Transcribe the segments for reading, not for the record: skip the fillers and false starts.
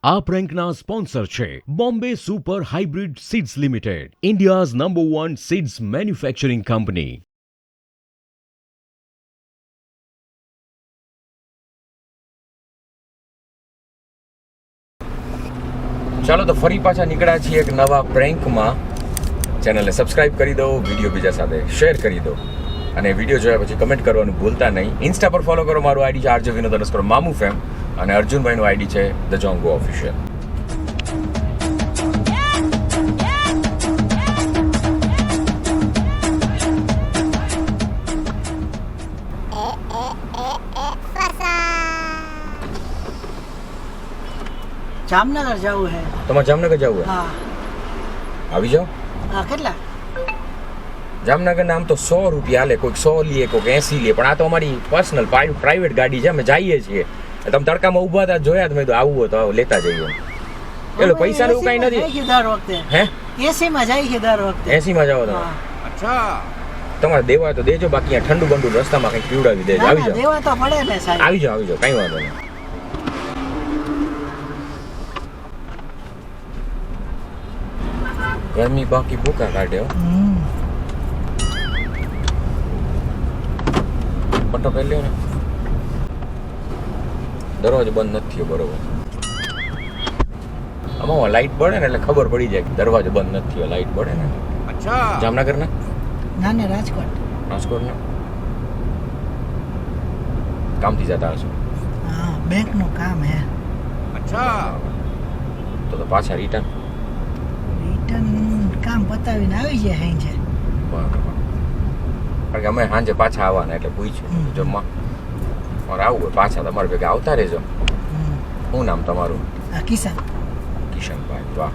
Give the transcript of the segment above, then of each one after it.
આ પ્રેન્કના સ્પોન્સર છે Bombay super hybrid seeds limited, India's number 1 seeds manufacturing company. ચાલો તો ફરી પાછા નીકળ્યા છીએ એક નવા પ્રેન્કમાં. ચેનલને સબસ્ક્રાઇબ કરી દો, વિડીયો બીજા સાથે શેર કરી દો અને વિડીયો જોયા પછી કમેન્ટ કરવાનું ભૂલતા નહીં. ઇન્સ્ટા પર ફોલો કરો, મારું આઈડી છે RJ_Vinud_Mamu_Fam અને અર્જુનભાઈનું આઈડી છે The Jongo Official. જામનગર જવું હે. તમારે જામનગર જવું હે? હા. આવી જાઓ. હા, કેટલા? જામનગર આમ તો 100 રૂપિયા લે, કોઈક 100 લે, કોઈક 80 લે, પણ આ તો અમારી પર્સનલ પ્રાઇવેટ ગાડી છે, અમે જઈએ છીએ. તમે તડકામાં ઊભા હતા જોયા, તમે આવું હોય તો લેતા જઈએ. એટલે પૈસા એવું કઈ નથી. દર વખતે હે એસી માં જાય છે દર વખતે. 80 માં જાવ તમે? અચ્છા. તમારે દેવા તો દેજો, બાકી અહીંયા ઠંડુ બંડુ રસ્તામાં કંઈક પીવડાવી દેજો. આવી જાઓ. દેવા તો પડે ને સાહેબ. આવી જાઓ, કઈ વાંધો નહીં. ગરમી બાકી ભૂકા કાઢ્યો. પટ્ટો પહેરી લ્યો ને. દરવાજો બંધ નથી થયો બરોબર. આમાં લાઈટ પડે ને એટલે ખબર પડી જાય કે દરવાજો બંધ નથી થયો. લાઈટ પડે ને. અચ્છા. જામનગર ના? ના ને, રાજકોટ. રાજકોટ ના કામથી જતા હશો? હા, બેંક નું કામ હે. અચ્છા. તો પાછા રિટર્ન કામ પતાવીને આવી જાય અહીં છે. બરાબર. કારણ કે અમે સાંજે પાછા આવવાના એટલે પૂછ્યું જમવા. મારે આવું હોય પાછા તમારે ભેગા આવતા રહેજો. શું નામ તમારું? કિશન. કિશનભાઈ, વાહ.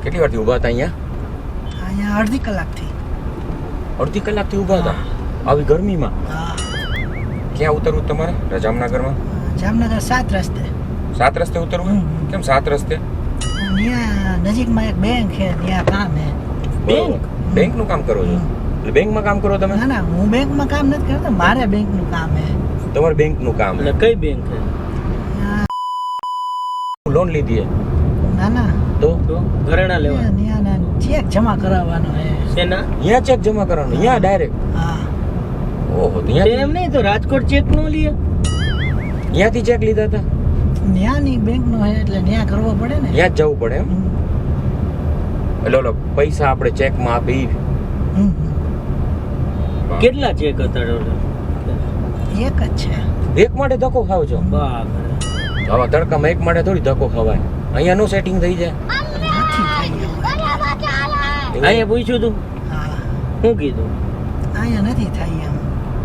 કેટલી વારથી ઊભા હતા અહીંયા? અહીંયા અડધી કલાકથી. અડધી કલાકથી ઊભા હતા આવી ગરમીમાં? હા. ક્યાં ઉતરવું તમારે? જામનગરમાં? જામનગર 7 રસ્તે. 7 રસ્તે ઉતરવું? કેમ 7 રસ્તે? ત્યાં નજીકમાં એક બેંક છે, ત્યાં કામ હે. બેંક નું કામ કરો છો? એટલે બેંકમાં કામ કરો તમે? ના ના, હું બેંકમાં કામ નથી કરતો, મારે બેંક નું કામ હે. તમારે બેંક નું કામ? એટલે કઈ બેંક છે? લોન લીધી હે? ના ના, તો ઘરેણા લેવા? ત્યાં ચેક જમા કરાવવાનો હે. શેના? અહીંયા ચેક જમા કરવાનો? અહીંયા ડાયરેક્ટ? હા. ઓહો, ત્યાં એમ નહીં તો રાજકોટ ચેક નો લે? અહીંયાથી ચેક લીધા હતા? ન્યાની બેંક નો હે એટલે ન્યા કરવો પડે ને. ત્યાં જ જવું પડે એમ? એટલે ઓલો પૈસા આપણે ચેકમાં આપી. કેટલા ચેક હતા? એક જ છે. એક માટે ધક્કો ખાવ છો? બાપ રે. આવા તડકામાં એક માટે થોડી ધક્કો ખવાય. અહીંયા નું સેટિંગ થઈ જાય? નથી થઈ અહીંયા પૂછ્યું તું? હા. શું કીધું? અહીંયા નથી થઈ એમ.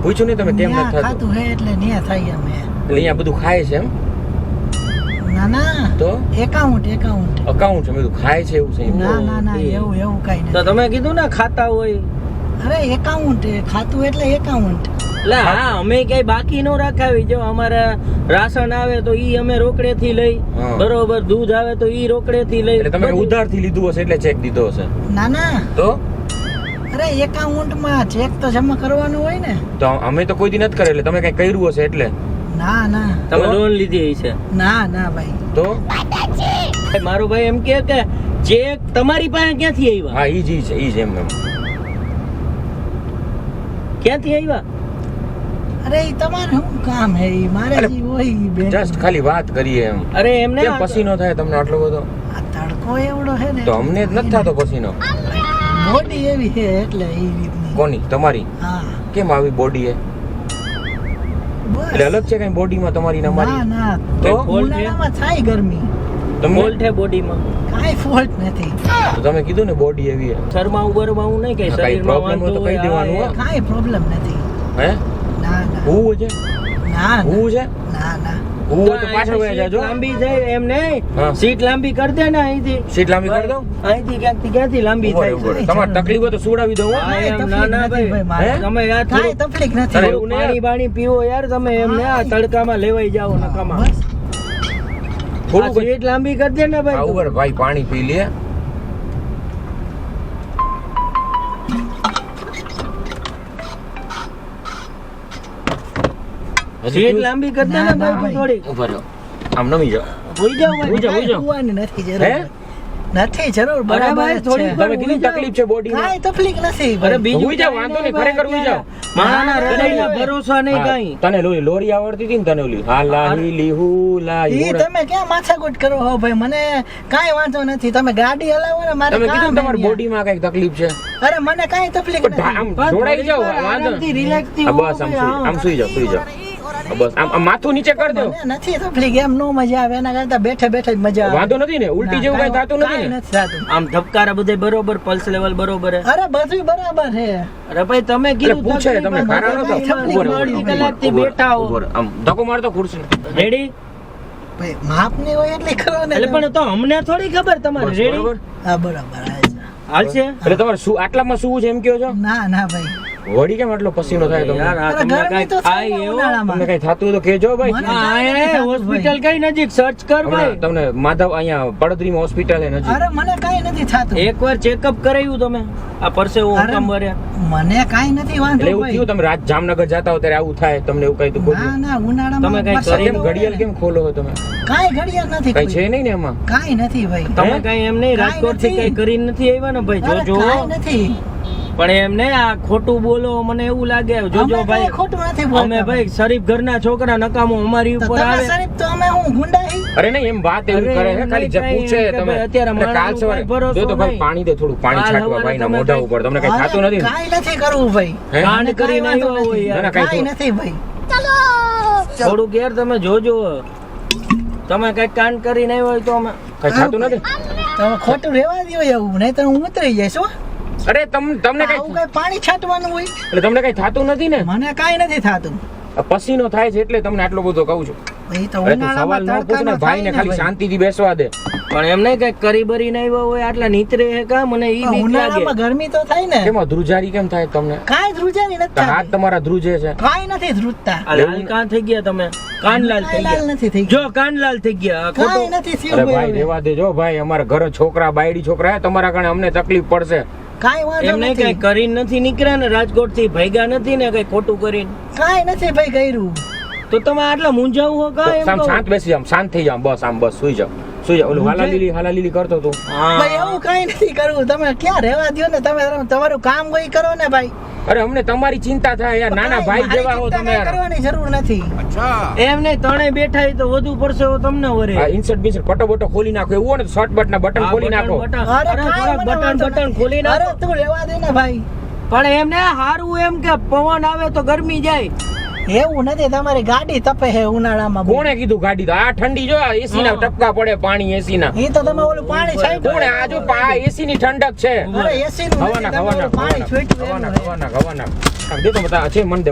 પૂછ્યું નહીં તમે કેમ ન્યા નથી થતું? ખાતું હે એટલે ન્યા થઈ એમ હે. એટલે અહીંયા બધું ખાય છે એમ? ના ના, તો એકાઉન્ટ અકાઉન્ટ છે બધું ખાય છે એવું છે? ના ના ના, એવું કઈ તો નથી. તમે કીધું ને ખાતા હોય. અરે એકાઉન્ટ, ખાતું એટલે એકાઉન્ટ. એટલે હા, અમે ક્યાંય બાકી નો રાખાવી. જો અમારે રાશન આવે તો ઈ અમે રોકડે થી લઈ, હા. બરોબર, દૂધ આવે તો ઈ રોકડે થી લઈ. એટલે તમે ઉધાર થી લીધું હશે એટલે ચેક દીધો હશે? ના ના, તો અરે એકાઉન્ટમાં ચેક તો જમા કરવાનું હોય ને. તો અમે તો કોઈ દી નથી કરે એટલે તમે કઈ કર્યું હશે એટલે? ના ના તમે લોન લીધી છે? ના ના ભાઈ. તો મારો ભાઈ એમ કે ચેક તમારી પાસે ક્યાંથી આવ્યા? હા, ઈ જ એમ ક્યાંથી આવ્યા? અરે ઈ તમારે શું કામ હે? ઈ મારે અરે, જી હોય ઈ બેંક. જસ્ટ ખાલી વાત કરીએ એમ. અરે એમને કેમ પસીનો થાય તમને આટલો બધો? આ તડકો એવડો હે ને તો અમને જ નથી થતો પસીનો. બોડી એવી હે એટલે ઈ રીતની. કોની? તમારી? હા. કેમ આવી બોડી હે? બસ. એટલે અલગ છે કઈ બોડીમાં તમારી ને ના અમારી? ના, તો ઉનાળામાં થાય ગરમી. તમે ફોલ્ટ છે બોડીમાં? કાંઈ ફોલ્ટ નથી. તો તમે કીધું ને બોડી એવી હે. શરમાવું બરમાવું નહીં કઈ? હા, કાંઈ શરીરમાં problem હોય તો વાંધો કહી દેવાનું હોય? હો. કાંઈ પ્રોબ્લેમ નથી. હે? ના ના હું છે? ના હું છે? ના ના. હું હોય તો પાછળ વયા સીટ જાજો. લાંબી થાય એમ નહીં. હા. સીટ લાંબી કરી દે ને અહીંથી. સીટ લાંબી કરી દઉં? અહીંથી ક્યાંથી લાંબી ઉભો રહે, થાય? ઉભો રહે. તમારે તકલીફ હોય તો સુડાવી દઉં હો. હા, કાંઈ એમ તકલીફ ના, ના, નથી ભાઈ. મારે. હે? તમે યાર કાંઈ થોડું તકલીફ નથી. અરે, પાણી બાણી પીવો યાર તમે. એમને આ તડકામાં લેવાઈ જાઓ નકામા. બસ. થોડું સીટ લાંબી કરી દે ને ભાઈ તું. ઉપર ભાઈ પાણી પી લે. સીટ લાંબી કરી દે ને ના, ભાઈ તું ભાઈ. થોડી. ઉભા રહો. આમ નમી જાઓ. હોઈ જાવ ભાઈ. હોઈ જાઓ, હોઈ જાઓ. કુવાની નથી હે? જરૂર નથી જરૂર અરે બરાબર ભાઈ, જ થોડી છે. તમે કીધું તકલીફ છે બોડી કાંઈ તકલીફ નથી અરે ભાઈ. બીજું હોઈ જાઓ, કાંઈ વાંધો નહીં, ભાઈ, ખરેખર હોઈ જાઓ. માણાના ના, હૃદયના ના, ભરોસા નહીં કાંઈ. તને લોરી આવડતી હતી ને તને ઓલી હાલા હીલી હુલા ઈ હીરા. તમે ક્યાં માથાકૂટ કરો હો ભાઈ, મને કાંઈ વાંધો નથી. તમે ગાડી હલાવો ને, મારે તમે કામ કીધું ને તમારી અહીંયા. બોડીમાં કઈક તકલીફ છે. અરે મને કાંઈ તકલીફ પણ આમ નથી. પણ જોડાઈ જાઓ, થોડીક વાર વાંધો આરામથી, નહીં. રિલેક્સથી હા, ઊભો બસ આમ ભાઈ, સુઈ હા. આમ સુઈ જાઓ, સુઈ જાઓ. હા, બસ આમ માથું નીચે કરી દો. મને નથી તકલીફ, એમ નો મજા આવે. એના કરતા બેઠે બેઠે જ મજા આવે. વાંધો નથી ને, ઉલટી જેવું કઈ થતું નથી કાંઈ ને. નથી થતું. આમ ધબકારા બધે બરોબર, પલ્સ લેવલ બરોબર હે. અરે બધું બરાબર છે. અરે ભાઈ તમે કીધું પૂછે, તકલીફ તમે હોય, ખારા નતો? તમે ઉભો રહો, અડધી ઉભો રહો, કલાકથી ઉભો રહો, બેઠા હો. ઉભો રહો. આમ ધક્કો મારતો ખુરશી. રેડી? ભાઈ માપની હોય એટલી કરો ને. એટલે પણ તો અમને થોડી ખબર તમારે. બસ, રેડી? બરોબર. હા બરાબર હાલ છે. હાલશે? એટલે તમારે શું આટલામાં શું છે એમ કહો છો? ના ના ભાઈ, વળી કેમ આટલો પસીનો થાય તમને? યાર, આ અરે તમને ગરમી કાંઈ તો થાય થાય ને એવું? ઉનાળામાં. તમને કઈ થતું હોય તો કહેજો ભાઈ. મને- હા, કાંઈ એ નથી થતું હોસ્પિટલ ભાઈ. કઈ નજીક સર્ચ કર હમણાં ભાઈ. તમને માધવ અહીંયા પડદરીમાં હોસ્પિટલ હે નજીક. અરે મને કાંઈ નથી થતું. એકવાર ચેકઅપ કરાવ્યું તમે? આ પરસેવો અરે, હુકમ ભરે. મને કાંઈ નથી વાંધો એટલે એવું ભાઈ. થયું તમે રાત જામનગર જાતા હો ત્યારે આવું થાય તમને એવું કઈ તો ના ખોલ્યું? ના ઉનાળામાં તમે કાંઈ વરસાદ કરી કેમ હોય ઘડિયાળ ને. કેમ ખોલો છો તમે? કાંઈ ઘડિયાળ નથી કઈ કોઈ. છે નહીં ને એમાં? કાંઈ નથી ભાઈ. તમે હે? કઈ એમ નહીં, કાંઈ રાજકોટ થી નથી. કઈ કરીને નથી આવ્યા ને ભાઈ? અરે જોજો. કાંઈ નથી. પણ એમ નહીં, આ ખોટું બોલો, મને એવું લાગે. જોજો અમે ભાઈ, કાંઈ ખોટું નથી બોલતા અમે ભાઈ શરીફ ઘરના છોકરા, નકામો અમારી તો ઉપર તમે આવે. શરીફ તો અમે હું ગુંડા હી? અરે નહીં એમ વાત એવી અરે કરે એમ છે ખાલી નહીં, જે કાંઈ પૂછે એમ કે તમે ભાઈ અત્યારે એટલે કાલ મારાનું સવારે કાંઈ ભરોસો જો તો ભાઈ નહીં. પાણી દે થોડું પાણી કાલ છાંટવા સવારે ભાઈ ના તમે મોઢા કાંઈ- ઉપર તમને કઈ અરે, થતું નથી ને? કાંઈ નથી કરવું ભાઈ. હે? કાંડ મને કરીને કાંઈ વાંધો આવ્યો હોય નથી. યાર. ના, ના, કાંઈ કાંઈ નથી ભાઈ. થોડુંક યાર તમે જોજો. તમે કઈક કાંડ કરીને આવ્યો હોય તો અમે કઈ થતું નથી? તમે ખોટું રહેવા દો એવું, નહીં તો હું ઉતરી જઈશ હો. અરે તમને કઈ આવું કઈ પાણી છાંટવાનું હોય? એટલે તમને કઈ થતું નથી ને? મને કાંઈ નથી થતું. આ પસીનો થાય છે એટલે તમને આટલો બધો કહું છું. એ તો અરે તું ઉનાળામાં સવાલ ન પૂછ ને તડકાનો ભાઈ ને થાય ખાલી ભાઈ. શાંતિથી બેસવા દે. પણ એમ નહીં કઈક કરી બરીને આવ્યા હોય આટલા નીતરે હે કા? મને ઈ બીક ઉનાળામાં લાગે. ગરમી તો થાય ને. કેમ ધ્રુજારી કેમ થાય તમને? કાંઈ ધ્રુજારી નથી તો હાથ થતી. તમારા ધ્રુજે છે. કાંઈ નથી ધ્રુજતા. આ લાલ કાન થઈ ગયા તમે, કાનલાલ થઈ લાલ ગયા. નથી થઈ જો કાનલાલ થઈ ગયા. આ કાંઈ ખોટું. નથી અરે થયું ભાઈ ભાઈ હવે. રેવા દેજો ભાઈ અમારા ઘરે છોકરા બાયડી છોકરા હે તમારા કારણે અમને તકલીફ પડશે. કાંઈ વાંધો એમ નહીં કઈ નથી. કરીને નથી નીકળ્યા ને રાજકોટ થી, ભાગ્યા નથી ને કઈ ખોટું કરીને. કાંઈ નથી ભાઈ કર્યું. તો તમે આટલા મૂંઝાવું હો કા? એમ આમ કહું. શાંત બેસી જાવ શાંત થઈ જાવ બસ આમ બસ સુઈ જાવ સુઈ જાવ ઓલું હાલા લીલી કરતો તું. હા. ભાઈ એવું કાંઈ નથી કરવું. તમે ક્યાં રહેવા દ્યો ને, તમે તમારું કામ કોઈ કરો ને ભાઈ. અરે અમને તમારી ચિંતા થાય યાર નાના ભાઈ મારી જેવા હો ચિંતા તમે કાંઈ યાર. કરવાની જરૂર નથી. એમ નહીં, ત્રણે બેઠા હોય તો વધુ પડશે હો તમને વરે. આ ઇન્સર્ટ બિન્સર્ટ પટો બટો ખોલી નાખો એવું હોય ને શર્ટ બટન ના બટન આ ખોલી નાખો. બટન, અરે અરે કાંઈ થોડાક મને વાંધો બટન નથી. ખોલી નાખો. અરે તું રહેવા દે ને ભાઈ. પણ એમને હારું એમ કે પવન આવે તો ગરમી જાય. એવું નથી, તમારી ગાડી તપે છે ઉનાળામાં બહુ. કોણે કીધું ગાડી તો આ ઠંડી જો એસી ના હા. ટપકા પડે પાણી એસી ના. એ તો તમે ઓલું પાણી છાંટ્યું. કોણે આ જો એસી ની ઠંડક છે. અરે એસી નું નથી, હવાના તમે હવાના ઓલું પાણી છાંટ્યું એનું છે. હવાના દે તો બતા છે મન દે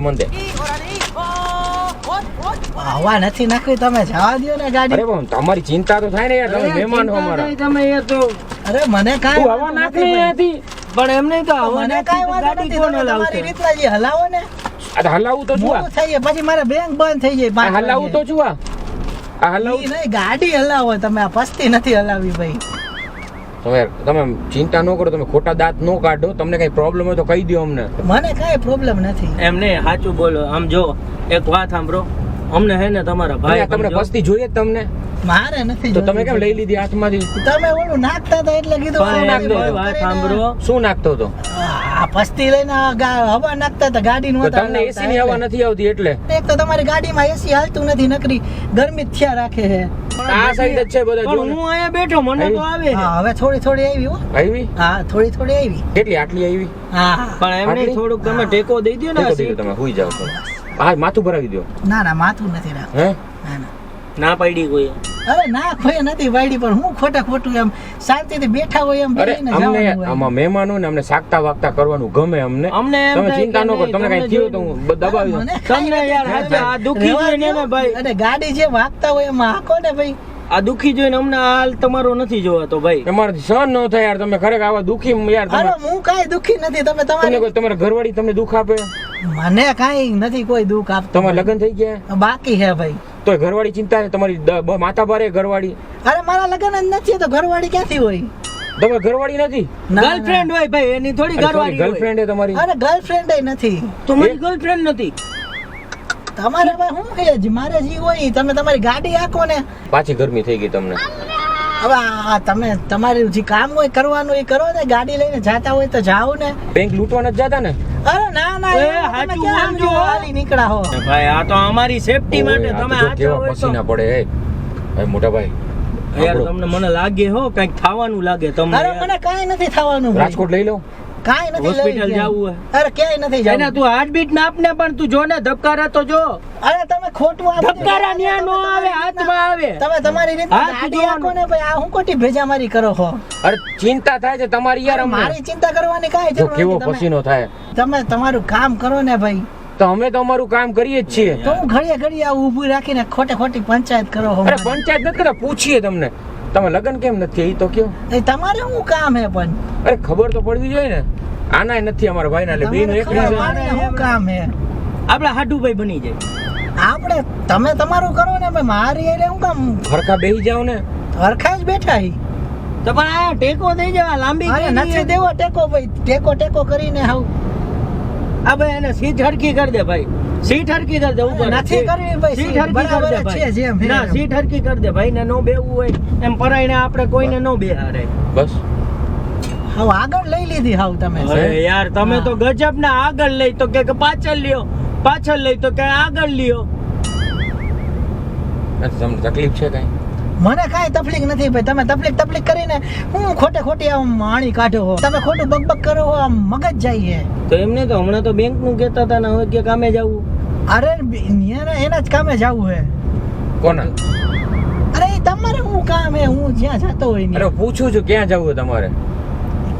હવા નથી નાખવી, તમે જવા દ્યો ને અરે ગાડી. પણ તમારી ચિંતા તો થાય ને યાર તમે મહેમાન હો અમારા. તમે એ તો અરે મને કાંઈ તું હવા વાંધો નાખ નથી ને ભાઈ. અહીંયાથી. પણ એમ નહીં તો હવા મને નાખી કાંઈ તો વાંધો ગાડી નથી. કોણ તમે તમારી હલાવશે? રીતના જે હલાવો ને આ તો હલાવું તો છું મોડું થઈ જાય, પછી મારે બેંક બંધ થઈ જાય આ 5 હલાવું તો છું આ હલાવું ઈ નહીં, ગાડી હલાવો તમે. આ પસ્તી નથી હલાવી ભાઈ. તમે ચિંતા ન કરો તમે ખોટા દાંત ન કાઢો તમને કઈ પ્રોબ્લેમ હોય તો કહી દો અમને. મને કાંઈ પ્રોબ્લેમ નથી. એમ નહીં, સાચું બોલો. આમ જો એક વાત સાંભળો, અમને હે ને તમારા ભાઈ તમને સમજો. પસ્તી જોઈએ જ તમને મારે નથી તો તમે જોતું. કેમ લઈ લીધી હાથમાંથી? તમે ઓલું નાખતા હતા એટલે કીધું પણ ઓલું એમ નાખ દો. નહીં, વાત સાંભળો. શું નાખતો હતો? આ પસ્તી લઈને હવા નાખતા હતા ગાડી નું. તો તમને એસી ની હવા નથી આવતી એટલે એક તો તમારી ગાડીમાં એસી હાલતું નથી, નકરી ગરમી જ થયા રાખે છે. આ સાઈડ જ છે બધા જો પણ ને. હું અહીંયા બેઠો, મને તો આવે હા હવે થોડી થોડી આવી હો. આવી હા થોડી થોડી આવી. કેટલી આટલી આવી હા પણ એમ નહીં, આટલી? થોડુંક તમે ટેકો દઈ દો ને આ દેખો, દેખો, સીટ. તમે હુઈ જાઓ તમે. હા માથું ભરાવી દો ના ના માથું નથી રાખ. હે ના ના ના પાડી કોઈ. અરે ના કોઈ નથી વાયડી, પણ હું ખોટું એમ શાંતિથી બેઠા હોય એમ અરે બેસીને અમને જવાનું હોય. આમાં મહેમાનો ને અમને સાગતા વાગતા કરવાનું ગમે અમને. અમને એમ તમે થાય ચિંતા કે ન કરો નહીં, તમને કઈ તમને થયું તો હું દબાવી દઉં. મને કાંઈ તમને યાર નથી. હાચે આ દુઃખી રહેવા જોઈને દ્યો. ને ભાઈ. અને ગાડી જે વાગતા હોય એમાં હાંકો ને ભાઈ. આ દુઃખી જોઈને અમને આ હાલ તમારો નથી જોવાતો ભાઈ. તમારાથી સહન ન થાય યાર તમે ખરેખર આવા દુખી યાર અરે તમે હું કાંઈ દુઃખી નથી. તમે તમને તમારી કોઈ તમારા ઘરવાળી તમને દુઃખ આપે મને કાંઈ નથી કોઈ દુઃખ આપતું. તમારા લગ્ન થઈ ગયા બાકી હે ભાઈ. તો ઘરવાળી ચિંતા છે તમારી માથા ભારે ઘરવાળી અરે મારા લગ્ન જ નથી તો ઘરવાળી ક્યાંથી હોય? તમારી ઘરવાળી નથી? ગર્લફ્રેન્ડ હોય ભાઈ, એની થોડી ઘરવાળી હોય. ગર્લફ્રેન્ડ તમારી? અરે ગર્લફ્રેન્ડ નથી. તો મારી ગર્લફ્રેન્ડ નથી. તમારે ભાઈ શું છે જ મારે જી હોય તમે તમારી ગાડી આખો ને. પાછી ગરમી થઈ ગઈ તમને? હવે આ તમે તમારું જે કામ હોય કરવાનું એ કરો ને, ગાડી લઈને જાતા હોય તો જાઓ ને. બેંક લૂંટવા નથી જતા ને? અરે ના ના એ એવું તમે હાચું ક્યાં બોલજો. સમજો હાલી નીકળ્યા હો. ભાઈ આ તો અમારી સેફટી માટે ઓય, આ તમે તો જો આ કેવા હોય તો પસીના પડે હે. એ મોટા ભાઈ યાર આપણો તમને મને લાગે હો કંઈક થવાનું લાગે તમને અરે યાર. મને કાંઈ નથી થવાનું ભાઈ. રાજકોટ લઈ લો. કાંઈ નથી હોસ્પિટલ લઈ ગયા. જાવું અરે ક્યાંય નથી એના જવું. તું હાર્ટબીટ નાપ ને પણ તું જો ને ધબકારા તો જો. અરે તમે ખોટું આ બધું ધબકારા ન્યા નો આવે, હાથમાં આવે. તમે તમારી રીતે હાથ ગાડી જોવાનું. આખો ને ભાઈ આ હું ખોટી ભેજામારી કરો છો. અરે ચિંતા થાય છે તમારી યાર અમને. મારી ચિંતા કરવાની કાંઈ જો જરૂર કેવો નથી. પસીનો થાય. તમે તમારું કામ કરો ને ભાઈ. તો અમે તો અમારું કામ કરીએ જ છીએ. તો હું ઘડીએ ઘડીએ આવું ઊભું રાખીને ખોટે ખોટી પંચાયત કરો છો અરે મારી. પંચાયત નથી કરતા, પૂછીએ તમને તમે લગ્ન કેમ નથી એ તો કયો. એ તમારે શું કામ હે પણ? અરે ખબર તો પડવી જોઈએ ને. આનાય નથી અમારા ભાઈના એટલે બેનું તમારે એક ખબર રીઝન. મારે શું કામ હે? આપડા હાડુભાઈ બની જાય. આપણે તમે તમારું કરો ને ભાઈ, મારી હારે હું કામ ફરકા બેહી જાવ ને. હરખા જ બેઠા હી. તો પણ આ ટેકો દઈ જવા લાંબી અરે કરી નથી દેવો ટેકો ભાઈ, ટેકો કરીને હાવ આ ભાઈ એને સીટ હરકી કરી દે ભાઈ, સીટ હરકી કરી દે ઉપર. નથી કરવી ભાઈ, સીટ સીટ હરકી કરી બરાબર દે જ છે ભાઈ. જેમ હે ના એમ. સીટ હરકી કરી દે ભાઈ ને નો બેવું હોય એમ પરાઈને આપણે કોઈને નો બેહારે. બસ હાવ આગળ લઈ લીધી હાવ તમે. અરે યાર તમે તો ગજબ ના આગળ લઈ તો કે પાછળ લ્યો, પાછળ લઈ તો કે આગળ લ્યો. તમને તકલીફ છે કઈ? મને કાંઈ તકલીફ નથી ભાઈ, તમે તકલીફ કરીને હું ખોટી આમ માણી કાઢો હો. તમે ખોટું બકબક કરો હો, આમ મગજ જાય હે. તો એમને તો હમણાં તો બેંક નું કહેતા હતા ને હવે કે કામે જવું. અરે એના જ કામે જવું હે. કોના? અરે એ તમારે શું કામ હે? હું જ્યાં જતો હોય અરે ને પૂછું છું ક્યાં જવું તમારે?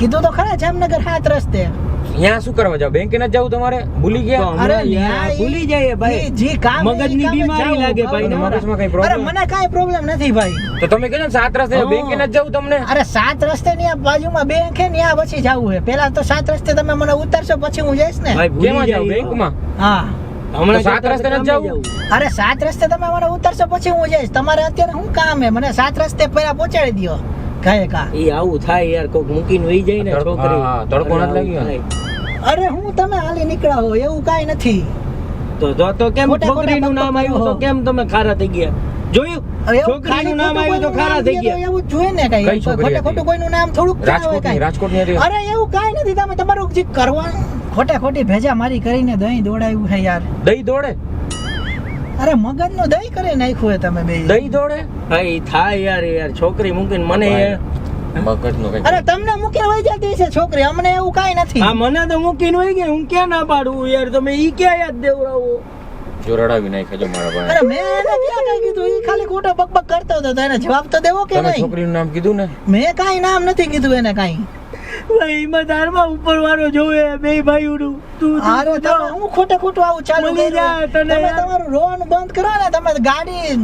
કીધું તો ખરા જામનગર 7 રસ્તે. ત્યાં શું કરવા જાવ? બેંકે નથી જવું તમારે? ભૂલી ગયા? અરે હમણાં યાર ન્યા ભૂલી જાય ભાઈ. જે કામ હે, મગજની ઈ કામે બીમારી જાવું, લાગે ભાઈ. બરાબર. મગજમાં કઈ અરે problem? મને કાંઈ પ્રોબ્લેમ નથી ભાઈ. તો તમે કહો ને 7 રસ્તે હા. બેંકે નથી જવું તમને? અરે 7 રસ્તે ની આ બાજુમાં બેંક હે ને, આ પછી જવું હે. પેલા તો 7 રસ્તે તમે મને ઉતારશો પછી હું જઈશ ને. ભાઈ ભૂલી કેમાં જાવ? જાય. બેંકમાં? હા હમણાં તો સાત કહેતા રસ્તે હતા નથી કામે જવું? અરે 7 રસ્તે તમે મને ઉતારશો પછી હું જઈશ. તમારે અત્યારે શું કામ હે? મને 7 રસ્તે પહેલા પહોંચાડી દો કાંઈ કા. ઈ આવું થાય યાર, કોક મૂકીને વહી જાય ને તડકો, છોકરી. હા, તડકો નથી લાગ્યો ને? અરે હું તમે હાલી નીકળ્યા હો એવું કાંઈ નથી. તો કેમ ખોટા છોકરીનું ખોટા નામ આવ્યું તો હો. કેમ તમે ખારા થઈ ગયા? જોયું? હવે એવું છોકરીનું ખાલી નામ ખોટું આવ્યું તો કોઈનું ખારા નામ થઈ દે તો ગયા. એવું જ જોઈએ ને કઈ કાંઈ. છોકરી ખોટે હતી? ખોટું કોઈનું નામ થોડુંક ના હોય કાંઈ. રાજકોટની હતી? અરે એવું કાંઈ નથી. તમે તમારું જે કરવાનું ખોટી ભેજા મારી કરીને દહીં દોડાવ્યું છે યાર. દહીં દોડે? અરે મગજનું દહીં કરી નાખ્યું હે તમે બે. દહીં દોડે? ભાઈ થાય યાર છોકરી મૂકીને મને મગજનો કઈ. અરે તમને મૂકીને વહી જતી છે છોકરી, અમને એવું કાંઈ નથી. આ મને તો મૂકીને વહી ગયા, હું ક્યાં ના પાડું યાર? તમે ઈ ક્યાં યાદ દેવડાવો? જો રડાવી નાખ્યા જો મારા ભાઈ. અરે મેં એને ક્યાં કાંઈ કીધું? ઈ ખાલી ખોટો બકબક કરતો હતો તો એને જવાબ તો દેવો કે તમે નહીં? છોકરીનું નામ કીધું ને? મેં કાંઈ નામ નથી કીધું એને કાંઈ. ભાઈ ઈમાનદારમાં ઉપર વાળો જોવે બે ભાઈઓનું. તું અરે તમે હું ખોટું આવું ચાલુ મળી કર્યું? જા તને તમે યાર. તમારું રોવાનું બંધ કરો ને. તમે ગાડી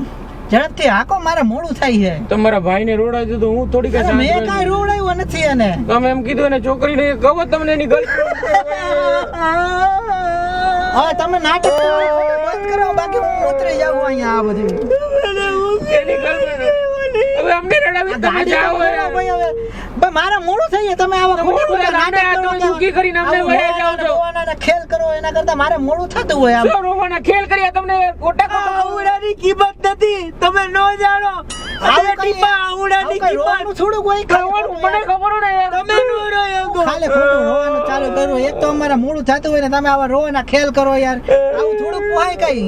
ઝડપથી હાકો, મારે મોડું થાય છે. તમારા ભાઈને રોડાવી દીધું, હું થોડી કઈ અરે શાંત મેં રહી. કાંઈ રોવડાવ્યું નથી એને. તમે એમ કીધું એને છોકરીને કહો તમને એની ગર્લફ્રેન્ડ. હવે તમે નાટક કરવાનું બંધ કરો, બાકી હું ઉતરી જાઉં અહીંયા આ બધું. એની girlfriend. હવે અમને રડાવી આ તમે ગાડી જાઓ તો કરો ભાઈ હવે. ભાઈ મારે મોડું થઈ જાય. તમે આવા ખોટા ખોટા રાંડે નાટક હાથમાં કરો. દુખી કરીને અમને આવું વહી જાઓ છો. રોવાના ને ખેલ કરો એના કરતા મારે મોડું થતું હોય આમ. શું રોવાના ખેલ કર્યા તમને? ખોટા ખોટા આવડાની કિંમત નથી, તમે ન જાણો. આવું આ કઈ- ટીપા આવડાની આવું કઈ રોવાનું કિંમત થોડુંક હોય. કરવાનું મને ખબર ને યાર. તમે નો રોયો. ખાલી ખોટું રોવાનું ચાલુ કરો. એક તો અમારે મોડું થતું હોય ને તમે આવા રોવાના ખેલ કરો યાર. આવું થોડુંક પોહાય કઈ.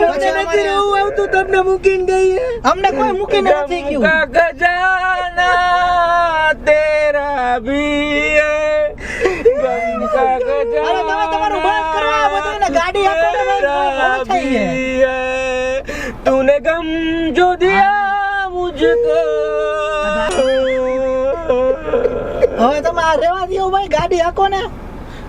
તમને નથી રોવું આવતું, તમને મૂકીને ગઈ હે. અમને કોઈ મૂકીને નથી ગયું. का खजाना तेरा भी है, गम का અરે તમે તમારું બંધ કરો આ બધું ને. ગાડી આખો ને બંધ થઈ છે. है, तूने गम जो दिया मुझको. હવે તમે આ રેવા દો ભાઈ, ગાડી આખો ને.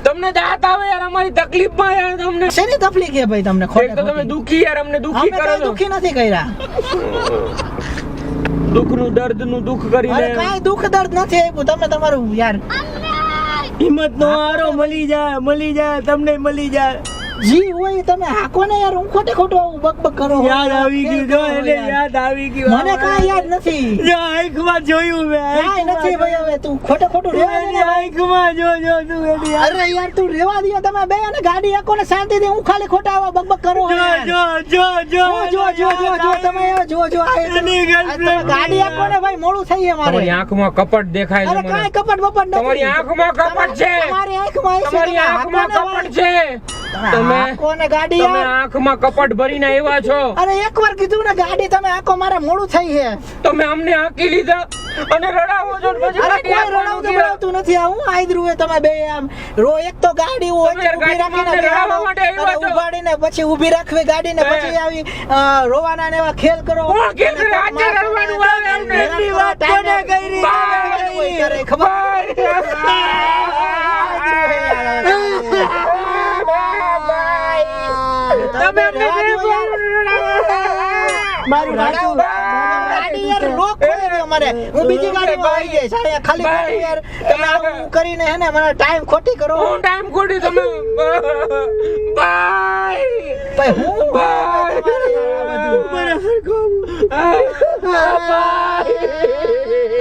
તમને દાંત આવે યાર અમારી તકલીફમાં યાર. તમને શેની તકલીફ છે ભાઈ તમને? એક તો તમે દુખી યાર, અમને દુખી અમે કરો કઈ છો. દુખી નથી કર્યા. દુઃખનું દર્દનું દુઃખ અરે કરીને કાંઈ દુઃખ દર્દ નથી આપ્યું. તમે તમારું યાર હિંમત નો હારો મળી જાય, તમને મળી જાય. જી હોય તમે હાકો ને યાર, હું ખોટે ખોટું આવું બકબક કરો. યાદ આવી ગયું જો એને યાદ આવી ગયું. મને કાંઈ યાદ નથી. જો આંખમાં જોયું મેં. કાંઈ નથી ભાઈ, હવે તું ખોટે ખોટું રહેવા દે ને ભાઈ. આંખમાં જો તું એની અરે યાર તું રેવા દે તમે બે, અને ગાડી આકો ને શાંતિ દે. હું ખાલી ખોટા આવા બકબક કરો છો યાર. જો તમે જો એની girlfriend. ગાડી આકો ને ભાઈ, મોડું થઈ છે મારે. તમારી આંખમાં કપટ દેખાય અરે છે મને. કાંઈ કપટ બપટ નથી. તમારી આંખમાં કપટ છે. તમારી આંખમાં હશે. તમારી તમે આંખમાં હાંકો ને કપટ છે. તમે હાંકો ને ગાડી તમે યાર. આંખમાં કપટ ભરીને આવ્યા છો. અરે એકવાર કીધું ને ગાડી તમે આકો, મારે મોડું થઈ છે. તમે અમને હાંકી લીધા અને રડાવો છો ને પછી અરે ગાડી કોઈ આપવાનું રડાવતું કીધું. બડાવતું નથી. આ હું આયદરું હે તમે બે આમ એક તો ગાડી હોય તમે યાર ઊભી ગાડીમાં રાખીને અમને રડાવવા બેહાડો, માટે આવ્યા અને છો. ઉભાડીને પછી ઊભી રાખવી ગાડીને, હે. પછી આવી રોવાના ને એવા ખેલ કરો. કોણ ખેલ કરે? આજે રડવાનું આવે અમને. એની વાત કોને કરી? કોઈ કરે ખબર? તમે અમને મારું ગાડી યાર લોક ખોલી દે અમારે. હું બીજી ગાડીમાં આવી જઈશ. આ ખાલી ભાઈ. યાર તમે આવું કરીને હે ને મને ટાઈમ ખોટી કરો. હું ટાઈમ ખોટી તમે બાય ભાઈ હું બાય તમારે યાર આ બધું.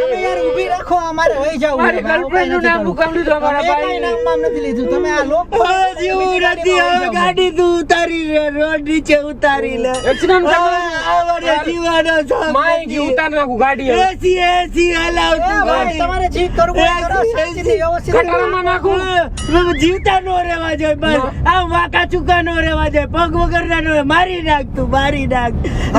તમે યાર ઊભી રાખો, અમારે વહી જાવું. મારી girlfriend નું નામ મુકામ લીધું અમારા મેં ભાઈ. કાંઈ નામ બામ નથી લીધું. તમે આ લોક જેવું નથી. હવે ગાડી તું ઉતારી લે, રોડ નીચે ઉતારી લે. એક્સિડન્ટ આવડે જીવાનો સાથ માય નથી. ગયું ઉતાર નાખું ગાડી હવે. એસી હલાવતું ભાઈ, ગાડી. તમારે જે કરવું હોય કરો. શાંતિથી વ્યવસ્થિત કરો. ગટરમાં નાખું. જીવતા નો રેવા જોઈએ બસ. આ વાકા ચૂકા નો રેવા જોઈએ. પગ વગર ના નો મારી નાખ તું, મારી નાખ.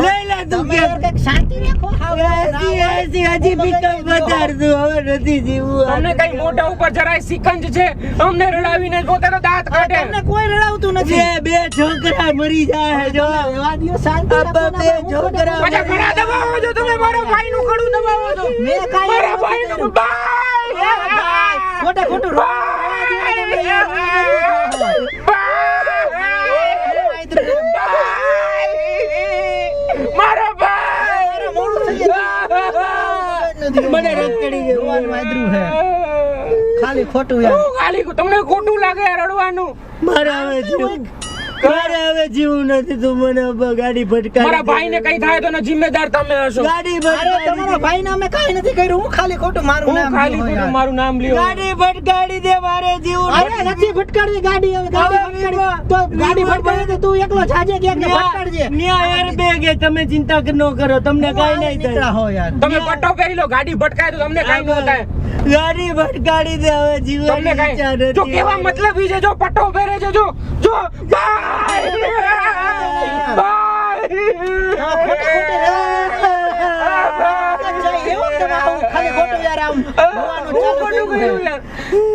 લઈ લે તું તમે યાર કંઈક શાંતિ રાખો. હાવ એસી હજી પિકઅપ વધારતું. હવે નથી જીવવું. તમને કઈ મોઢા ઉપર જરાય સિકંજ છે? અમને રડાવીને પોતાનો દાંત કાઢે. તમને કોઈ રડાવતું નથી. બે છોકરા મરી જાય જો. રહેવા દ્યો, શાંતિ રાખો ને. બે છોકરા પાછા ઘણા દબાવો છો તમે. મારા ભાઈનું ખડું દબાવો છો. મેં કાંઈ મારા નથી ભાઈનું કર્યું. બાય. ખોટે ખોટું મારા ભાઈ મોડું થઈ ગયું. મને રખડી ગયું. રોવાનું આદરું હે. ખાલી ખોટું યાર. હું ખાલી તમને ખોટું લાગે રડવાનું. મારે હવે જીવવું નથી. તું મને ગાડી ભટકાડી મારા ભાઈને કઈ થાય તો ને જિમ્મેદાર તમે હશો. ગાડી અરે તમારા ભટકાડી ભાઈને અમે કાંઈ નથી કર્યું. હું ખાલી ખોટું મારું હું નામ ખાલી લ્યો ખોટું યાર. મારું નામ લ્યો. ગાડી ભટકાડી દે. મારે જીવવું અરે નથી ભટકાડવી ગાડી. હવે ગાડી ભટકાડી તો ગાડી ભટકાડી તો તું એકલો જાજે ક્યાંક ને ભટકાડજે. તમે ચિંતા ન કરો. તમને કઈ નહીં નીકળા થાય. હો યાર. તમે પટ્ટો પહેરી લો. ગાડી ભટકાય તો તમને કઈ ન થાય. ગાડી ભટકાડી દે. હવે તમને જીવવાની ઈચ્છા કઈ જો નથી. કેવા મતલબ છે. જો પટ્ટો પહેરે છે. જો બાય હા, ખોટે ખોટે જાય એવું તમે આવું ખાલી ખોટું યાર આમ રોવાનું ચાલુ કર્યું હે.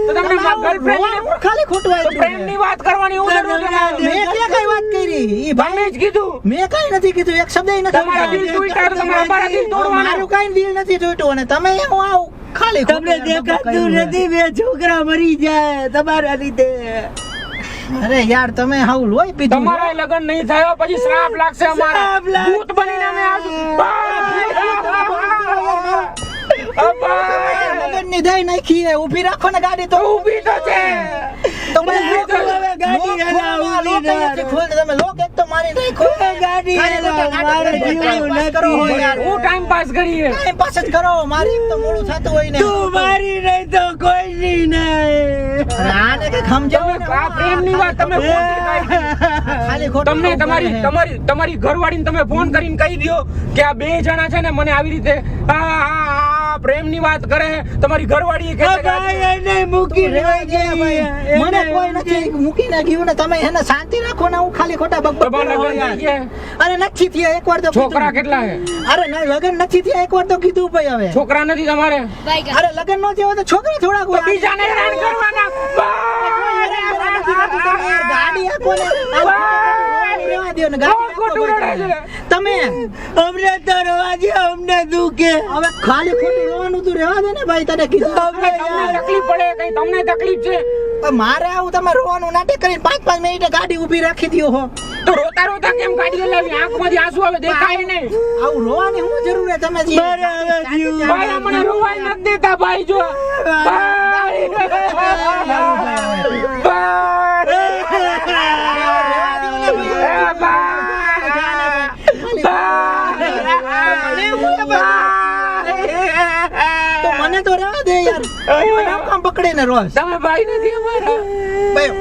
તો તમને તમે આવું ગર્લફ્રેન્ડ રોવાનું ખાલી ખોટું આદરું હે. પ્રેમ ની વાત કરવાની હું જરૂર છે. મેં ક્યાં કઈ વાત કરી? ઈ તમે ભાઈ જ કીધું. મેં કાંઈ નથી કીધું. એક શબ્દ તમારા દિલ તૂટ્યા તો તમારા અમારા દિલ તોડવાના. મારું કાંઈ દિલ નથી તૂટ્યું. અને તમે એમ આવું ખાલી ખોટું તમને યાર બધું દેખાતું કર્યું હે. નથી. બે છોકરા મરી જાય તમારા લીધે. અરે યાર તમે હાવ લોહી પીધું. તમારા લગ્ન નહીં થયો પછી શ્રાપ લાગશે અમારા. શ્રાપ લાગશે. ભૂત બનીને અમે મગજની દહીં નાખી હે. ઊભી રાખો ને ગાડી તો. ઊભી તો છે. તો ભાઈ ઊભી તો હવે ગાડી લોક હલાવ, ખોલવા, ઊભી લોક અહીંયાથી ના. ખોલ દે. તમે લોક એક તો મારી નાખો. ગાડી ખાલી હલાવ, ખોટા નાટક મારે કરીને જીવવું ટાઈમ પાસ કરો હો નથી. યાર. હું ટાઈમ પાસ કરીએ. ટાઈમ પાસ જ કરો. મારી એક તો મોડું થતું હોય ને. તું મારી નહીં તો કોઈ નહીં. અરે આને કંઈક સમજાવો ને. આ પ્રેમની વાત તમે ખોટી કાઢી. ખાલી ખોટું તમને બોલતા તમારી રહે. તમારી ઘરવાળીને તમે ફોન કરીને કહી દો કે આ બે જણા છે ને મને આવી રીતે આ પ્રેમની વાત કરે. તમારી ઘરવાળી કે ભાઈ એને મૂકી રહેવા દે ભાઈ. મને કોઈ નથી મૂકીને ગયું ને. તમે એને શાંતિ રાખો ને. હું ખાલી ખોટા બકબક તમારા કરો લગ્ન યાર. થઈ ગયા? અરે નથી થયા એકવાર તો કીધું. છોકરા કેટલા છે? અરે ના લગન નથી થયા એકવાર તો કીધું ભાઈ. હવે છોકરા નથી તમારે? અરે લગન નો થયો તો છોકરા થોડાક તો હોય. બીજાને હેરાન કરવાના. ગાડી આપો ને. રહેવા દ્યો ને. ગાડી કોણ ખોટું આપો રડે છે? તમે અમને તો રવા દે. અમને દુખે. હવે ખાલી ખોટું રોવાનું તું રહેવા દે ને ભાઈ. તને કીધું તમને તકલીફ પડે કઈ? તમને તકલીફ છે પણ મારે આવું તમે રોવાનું નાટક કરીને 5-5 મિનિટે ગાડી ઊભી રાખી દ્યો હો. તો રોતા રોતા કેમ ગાડી ચલાવી? આંખમાંથી આંસુ આવે દેખાય નહીં. આવું રોવાની શું જરૂર છે? તમે જે મારે હવે જીવવું. ભાઈ અમને રોવાય નથી દેતા ભાઈ. જો ભાઈ. ભાઈ. મને તો રહેવા દે યાર મને આમ કામ પકડીને રોજ તમે ભાઈ નથી અમારા. ભાઈ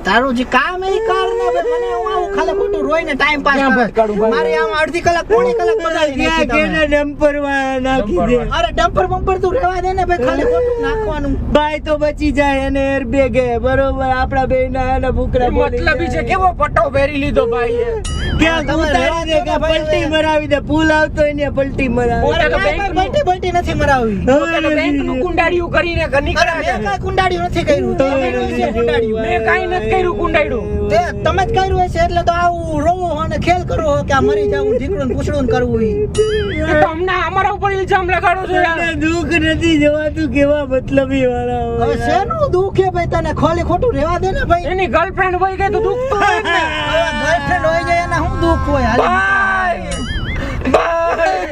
તારું જે કામ એ કર ને ભાઈ મને હું આવું ખાલી ખોટું રોઈને ટાઈમ પાસ ક્યાં કરે ભટકાડું ભાઈ? મારે આમ અડધી કલાક પોણી કલાક બગાડી નાખી ક્યાં તમે. કેના ડમ્પર માં નાખી દે. અરે ડમ્પર બમ્પર તું રહેવા દે ને ભાઈ ખાલી ખોટું નાખવાનું ભાઈ તો બચી જાય અને એરબેગ હે બરોબર આપણા બે ના એના ભૂકરા મતલબી છે કેવો પટ્ટો પહેરી લીધો ભાઈએ. ક્યાં તમે ઉતારી દે કે ભાઈ, પલટી મરાવી દે પુલ આવતો હોય ને પલટી મરાવી પોતે તો અરે કાંઈ બેંકનું- બલ્ટી બલ્ટી નથી મરાવી પોતે તો બેંકનું કુંડાળિયું કરીને અરે નીકળ્યા મેં છે. કાંઈ કુંડાળ્યું નથી કર્યું તમે કર્યું છે કુંડાળ્યું મેં કાંઈ નથી કર્યું કુંડાળ્યું. તે તમે જ કર્યું હશે એટલે તો આવું રોવો અને ખેલ કરવો હો કે આ મરી જાવું ઢીકડું ને પૂછડું ને કરવું ઈ. એ તો અમને અમારા ઉપર ઇલ્ઝામ લગાડો છો યાર. મને દુઃખ નથી જવાતું કેવા મતલબી વાળા હવે હોય. શેનું દુઃખ હે ભાઈ તને ખોલી ખોટું રહેવા દે ને ભાઈ એની ગર્લફ્રેન્ડ વહી ગઈ તો દુઃખ તો હોય જ ને. હવે ગર્લફ્રેન્ડ હોય જાય એના શું દુઃખ હોય હાલ ભાઈ ભાઈ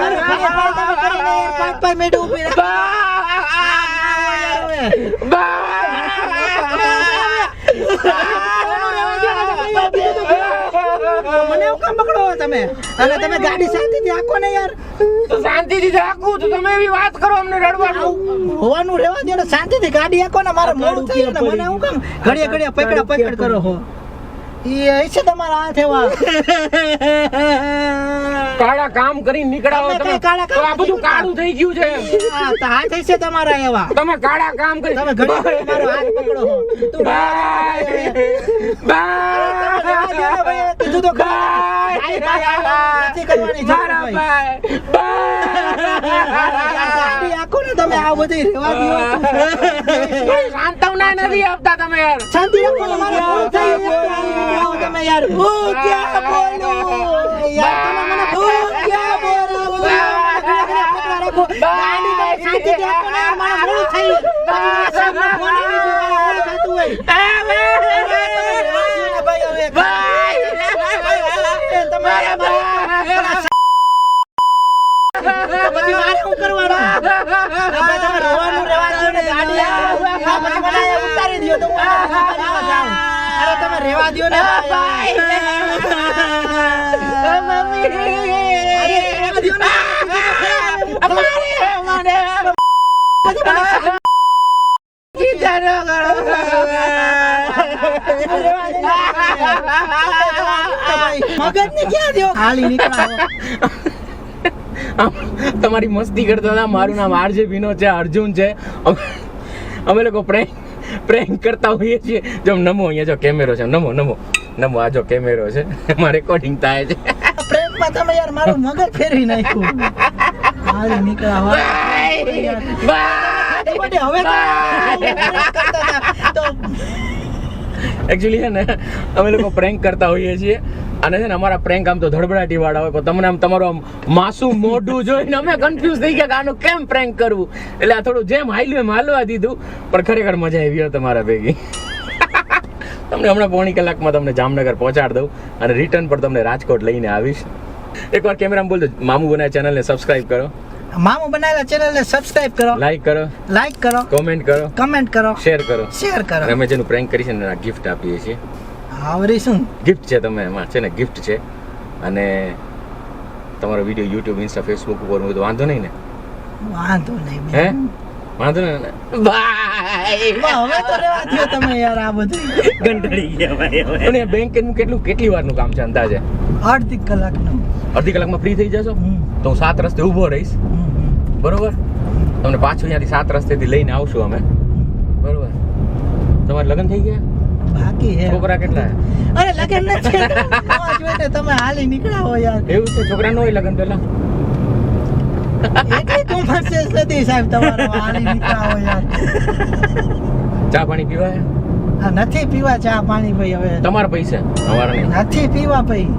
અરે ભાઈ, ભાઈ, તમે કરીને યાર 5 મિનિટ ઊભી રહો. મને એવું કામ પકડો છો તમે અને તમે ગાડી શાંતિથી હાંકો ને યાર તો શાંતિથી રાખું તો તમે એવી વાત કરો અમને રડવાનું. હોવાનું રહેવા દો ને શાંતિથી ગાડી હાંકો ને મારે મોડું થયું ને મને એવું કામ ઘડીએ ઘડીએ પકડ કરો હો એ છે તમારા હાથ એવા કાળા કામ કરીને નીકળ્યા હો તમે તમે. કઈ કાળા કામ તો આ બધું નથી કાળું થઈ ગયું છે. હા, તો હાથ છે તમારા એવા તમે કાળા કામ કરી તમે ઘડીએ ઘડીએ મારો હાથ પકડો હો તું બાય રહેવા દો ને ભાઈ, કીધું તો ખરા. ભાઈ, ભાઈ, નથી કરવાની જરૂર મારા ભાઈ. ગાડી હાંકો ને તમે આ બધી રહેવા દો સાંત્વના નથી આપતા તમે યાર. શાંતિ રાખો ને મારે મોડું થઈ ગયું. આવો તમે યાર હું ક્યાં બોલું યાર તમે મને હું ક્યાં બોલું પકડા રાખો ગાડી તમે શાંતિથી હાંકો ને મારે મોડું થઈ ગયું. તમારા સાહેબનો ફોન આવી ગયો મારે મોડું થતું હોય પછી મારે શું કરવાનું ભાઈ તમે રોવાનું રહેવા દો ને ગાડી પછી મને ઉતારી દો તો હું લેવા જાઉં અરે તમે રહેવા દો ને ભાઈ મગજ ને ક્યાં દો ખાલી નીકળ્યા તમારી મસ્તી કરતા હતા. મારું નામ આરજે વિનોદ છે, અર્જુન છે. અમે લોકો પ્રેન્ક કરતા હોઈએ છીએ. જો નમો અહીંયા જો કેમેરો છે, નમો નમો નમો આ જો કેમેરો છે, એમાં રેકોર્ડિંગ થાય છે. પ્રેમમાં તમે યાર મારું મગજ ફેરવી નાખ્યું ખાલી નીકળ્યા હવે તો એકચ્યુઅલી છે ને અમે લોકો પ્રેન્ક કરતા હોઈએ છીએ અને છે ને અમારા પ્રેન્ક આમ તો ધડબડાટી વાળા હોય પણ તમને આમ તમારું આમ માસૂમ મોઢું જોઈને અમે કન્ફ્યુઝ થઈ ગયા કે આનું કેમ પ્રેન્ક કરવું. એટલે આ થોડું જેમ હાલ્યું એમ હાલવા દીધું પણ ખરેખર મજા આવી હોય તમારા ભેગી. તમને હમણાં પોણી કલાકમાં તમને જામનગર પહોંચાડી દઉં અને રિટર્ન પર તમને રાજકોટ લઈને આવીશ. એકવાર કેમેરામાં બોલજો, મામુ બનાય ચેનલને સબસ્ક્રાઇબ કરો, મામુ બનાવેલા ચેનલને સબસ્ક્રાઇબ કરો, લાઈક કરો, લાઈક કરો, કોમેન્ટ કરો, કમેન્ટ કરો, શેર કરો. શેર કરો. અને અમે જેનું પ્રેન્ક કરી છે ને ગિફ્ટ આપીએ છીએ. આવરી શું ગિફ્ટ છે, તમે એમાં છે ને ગિફ્ટ છે. અને તમારો વિડીયો યુટ્યુબ, ઇન્સ્ટા, ફેસબુક ઉપર હોય તો વાંધો નહીં ને? વાંધો નહીં હે બેન. વાંધો નહીં ને? બાય. હવે તો રહેવા દ્યો તમે યાર આ બધું કંટાળી ગયા ભાઈ હવે. અને બેંકનું કેટલી વારનું કામ છે અંદાજે? અડધી કલાકનું અડધી કલાકમાં ફ્રી થઈ જશો તો હું 7 રસ્તે ઊભો રહીશ, બરોબર? તમને પાછું અહીંયાથી 7 રસ્તેથી લઈને આવશું અમે, બરોબર? તમારે લગ્ન થઈ ગયા? બાકી હે છોકરા કેટલા હે? અરે લગન નથી નવા જોઈને તમે હાલી નીકળ્યા હો યાર એવું છે? છોકરા નો હોય લગ્ન પહેલા? એટલી કોમર્સિયસ નથી સાહેબ તમારો હાલી નીકળ્યા હો યાર ચા પાણી પીવા હે? આ નથી પીવા ચા પાણી ભાઈ હવે તમારા પૈસા, અમારા નહીં. નથી પીવા ભાઈ